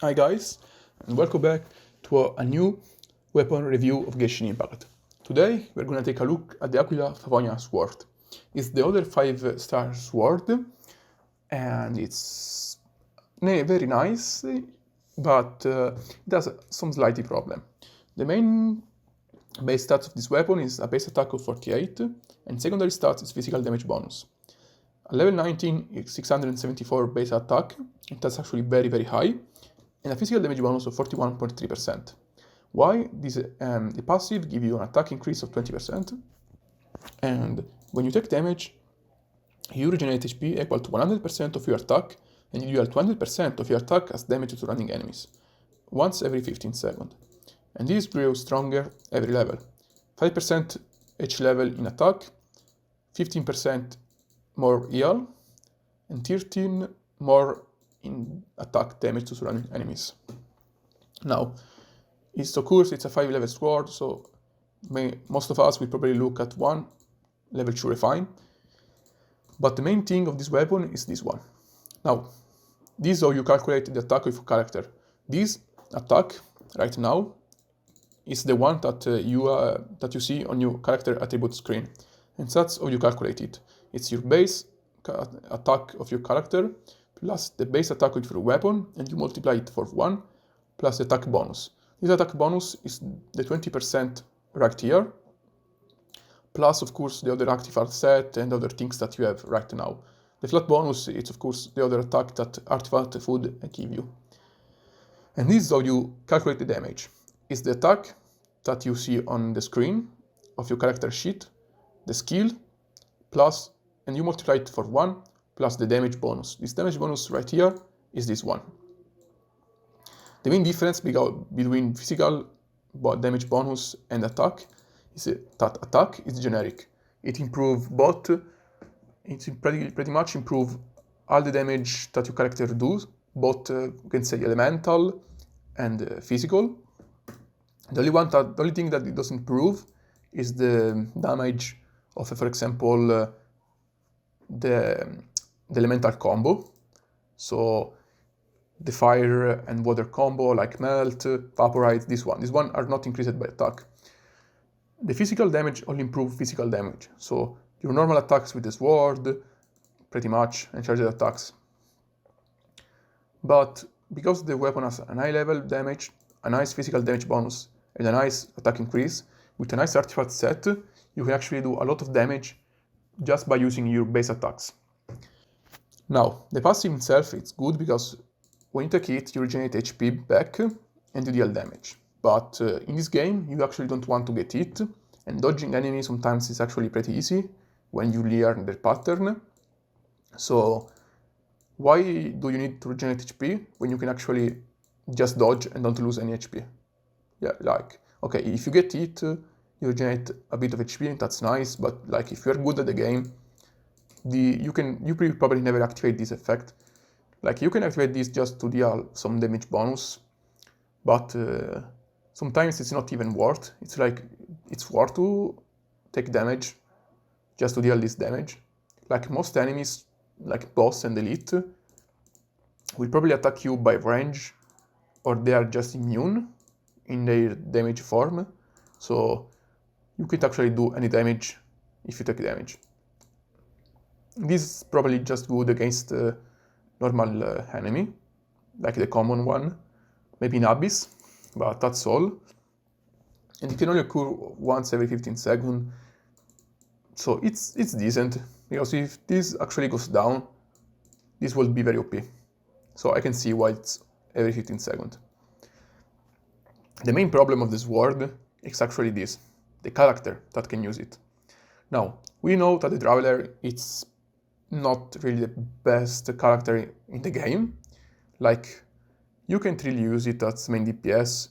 Hi guys, and welcome back to a new weapon review of Genshin Impact. Today we're gonna take a look at the Aquila Favonia sword. It's the other 5-star sword, and it's very nice, but it has some slight problem. The main base stats of this weapon is a base attack of 48, and secondary stats is physical damage bonus. At level 19 is 674 base attack, and that's actually very high, and a physical damage bonus of 41.3%. Why? The passive gives you an attack increase of 20%, and when you take damage, you regenerate HP equal to 100% of your attack, and you deal 20% of your attack as damage to running enemies, once every 15 seconds. And this grows stronger every level. 5% each level in attack, 15% more heal, and 13 more in attack damage to surrounding enemies. Now, of course it's a 5-level sword, so most of us will probably look at one, level 2 refine, but the main thing of this weapon is this one. Now, this is how you calculate the attack of your character. This attack, right now, is the one that you see on your character attribute screen, and that's how you calculate it. It's your base attack of your character plus the base attack with your weapon, and you multiply it for 1 plus the attack bonus. This attack bonus is the 20% right here, plus of course the other active art set and other things that you have right now. The flat bonus is of course the other attack that artifact food give you. And this is how you calculate the damage. It's the attack that you see on the screen of your character sheet, the skill, plus, and you multiply it for 1, plus the damage bonus. This damage bonus right here is this one. The main difference between physical damage bonus and attack is that attack is generic. It improves both, it pretty much improves all the damage that your character does, both you can say elemental and physical. The only thing that it doesn't improve is the damage of, for example, the elemental combo. So the fire and water combo like melt, vaporize, this one are not increased by attack. The physical damage only improves physical damage. So your normal attacks with the sword, pretty much, and charged attacks. But because the weapon has a high level damage, a nice physical damage bonus, and a nice attack increase, with a nice artifact set, you can actually do a lot of damage just by using your base attacks. Now, the passive itself is good because when you take it, you regenerate HP back and you deal damage. But in this game, you actually don't want to get hit, and dodging enemies sometimes is actually pretty easy when you learn their pattern. So why do you need to regenerate HP when you can actually just dodge and don't lose any HP? Yeah, like, okay, if you get hit, you regenerate a bit of HP, and that's nice, but like if you're good at the game, you will probably never activate this effect. Like you can activate this just to deal some damage bonus, but sometimes it's not even worth. It's like it's worth to take damage just to deal this damage. Like most enemies, like boss and elite, will probably attack you by range, or they are just immune in their damage form, so you could actually do any damage if you take damage. This is probably just good against normal enemy, like the common one, maybe in Abyss, but that's all. And it can only occur once every 15 seconds, so it's decent, because if this actually goes down, this will be very OP. So I can see why it's every 15 seconds. The main problem of this sword is actually this, the character that can use it. Now, we know that the Traveler is not really the best character in the game. Like, you can't really use it as main DPS.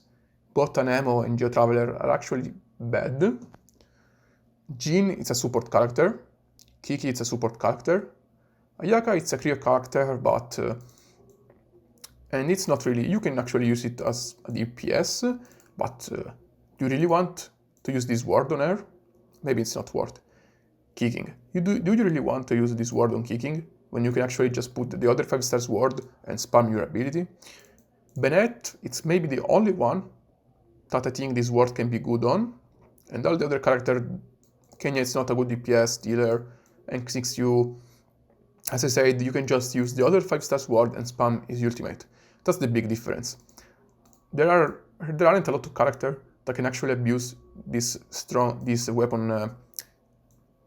Both Anemo and Geo Traveler are actually bad. Jin is a support character. Kiki is a support character. Ayaka is a clear character, but and it's not really, you can actually use it as a DPS, but do you really want to use this word on her? Maybe it's not worth. Kicking. Do you really want to use this word on kicking, when you can actually just put the other 5 stars word and spam your ability? Bennett, it's maybe the only one that I think this word can be good on, and all the other characters, Kenya is not a good DPS dealer, and 6U, as I said, you can just use the other 5-star sword and spam his ultimate. That's the big difference. There aren't a lot of characters that can actually abuse this weapon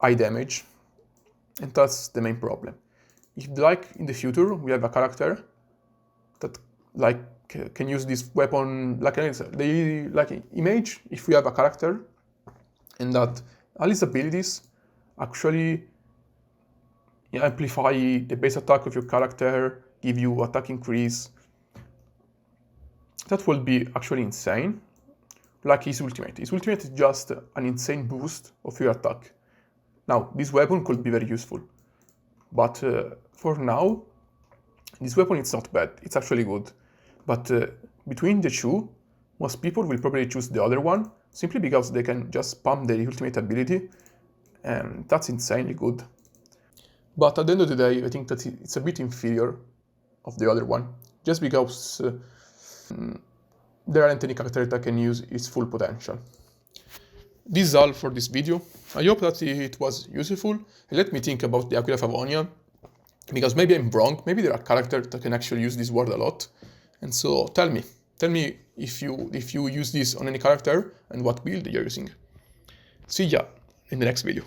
high damage, and that's the main problem. If like in the future we have a character that like can use this weapon like image, if we have a character and that all his abilities actually amplify the base attack of your character, give you attack increase, that will be actually insane. Like his ultimate. His ultimate is just an insane boost of your attack. Now, this weapon could be very useful, but for now, this weapon is not bad, it's actually good. But between the two, most people will probably choose the other one, simply because they can just spam their ultimate ability, and that's insanely good. But at the end of the day, I think that it's a bit inferior of the other one, just because there aren't any character that can use its full potential. This is all for this video. I hope that it was useful, and let me think about the Aquila Favonia, because maybe I'm wrong, maybe there are characters that can actually use this word a lot, and so tell me if you use this on any character and what build you're using. See ya in the next video.